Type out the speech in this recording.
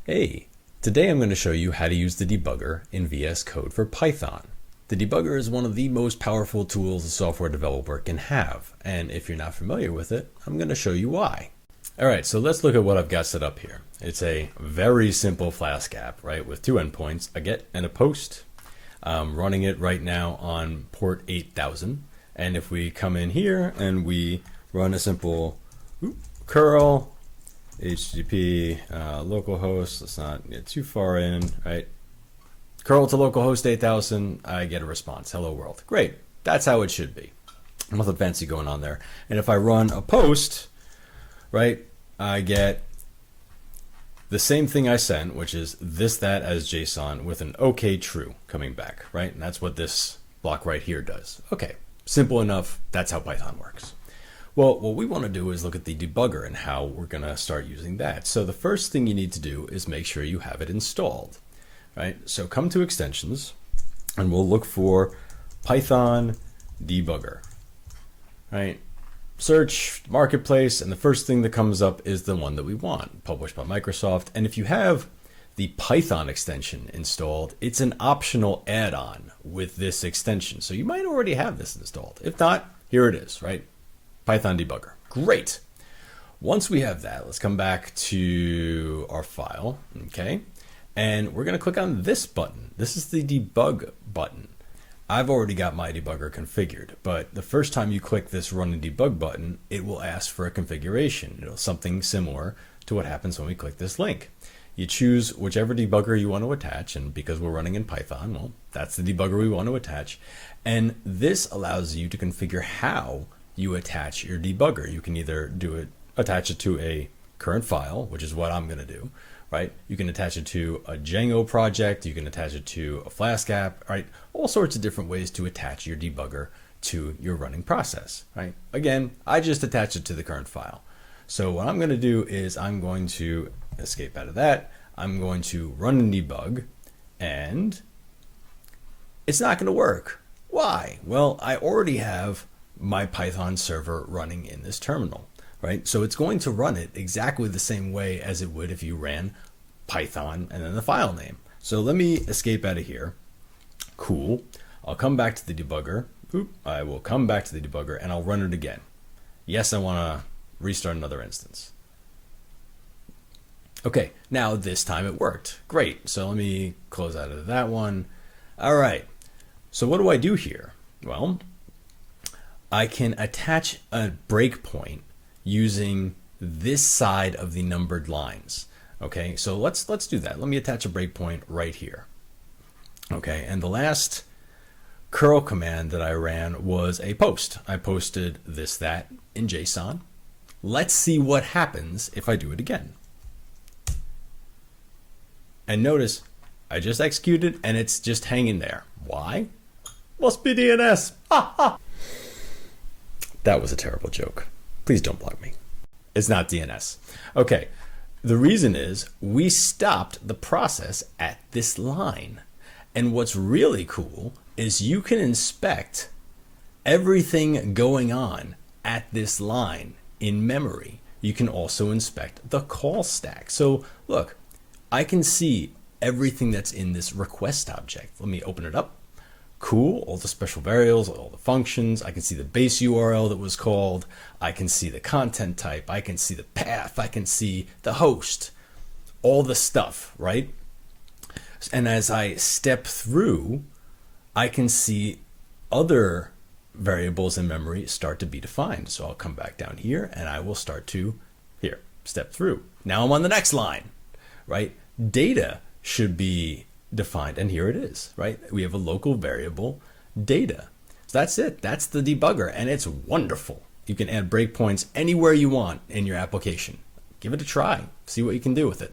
Hey, today I'm going to show you how to use the debugger in VS Code for Python. The debugger is one of the most powerful tools a software developer can have, and if you're not familiar with it, I'm going to show you why. Alright, so let's look at what I've got set up here. It's a very simple Flask app, right, with two endpoints, a get and a post. I'm running it right now on port 8000, and if we come in here and we run a simple curl HTTP localhost, let's not get too far in, right? Curl to localhost 8000, I get a response, hello world. Great, that's how it should be. Nothing fancy going on there. And if I run a post, right, I get the same thing I sent, which is this, that as JSON with an OK true coming back, right? And that's what this block right here does. Okay, simple enough, that's how Python works. Well, what we want to do is look at the debugger and how we're going to start using that. So the first thing you need to do is make sure you have it installed, right? So come to extensions and we'll look for Python debugger, right? Search marketplace, and the first thing that comes up is the one that we want, published by Microsoft. And if you have the Python extension installed, it's an optional add-on with this extension. So you might already have this installed. If not, here it is, right? Python debugger. Great. Once we have that, let's come back to our file, okay? And we're going to click on this button. This is the debug button. I've already got my debugger configured, but the first time you click this run and debug button, it will ask for a configuration. It'll something similar to what happens when we click this link. You choose whichever debugger you want to attach, and because we're running in Python, well, that's the debugger we want to attach. And this allows you to configure how you attach your debugger. You can either attach it to a current file, which is what I'm going to do, right? You can attach it to a Django project. You can attach it to a Flask app, right? All sorts of different ways to attach your debugger to your running process, right? Again, I just attach it to the current file. So what I'm going to do is I'm going to escape out of that. I'm going to run and debug, and it's not going to work. Why? Well, I already have my Python server running in this terminal, right? So it's going to run it exactly the same way as it would if you ran Python and then the file name. So let me escape out of here. Cool. I'll come back to the debugger. I will come back to the debugger and I'll run it again. Yes, I want to restart another instance. Okay, now this time it worked. Great. So let me close out of that one. All right. So what do I do here? Well, I can attach a breakpoint using this side of the numbered lines. Okay, so let's do that. Let me attach a breakpoint right here. Okay, and the last curl command that I ran was a post. I posted this, that in JSON. Let's see what happens if I do it again. And notice I just executed and it's just hanging there. Why? Must be DNS. Ha ha. That was a terrible joke. Please don't block me. It's not DNS. Okay, the reason is we stopped the process at this line. And what's really cool is you can inspect everything going on at this line in memory. You can also inspect the call stack. So look, I can see everything that's in this request object. Let me open it up. Cool, all the special variables, all the functions. I can see the base URL that was called. I can see the content type. I can see the path. I can see the host, all the stuff, right? And as I step through, I can see other variables in memory start to be defined. So I'll come back down here and I will start to, here, step through. Now I'm on the next line, right? Data should be defined, and here it is, right? We have a local variable data. So that's it. That's the debugger, and it's wonderful. You can add breakpoints anywhere you want in your application. Give it a try. See what you can do with it.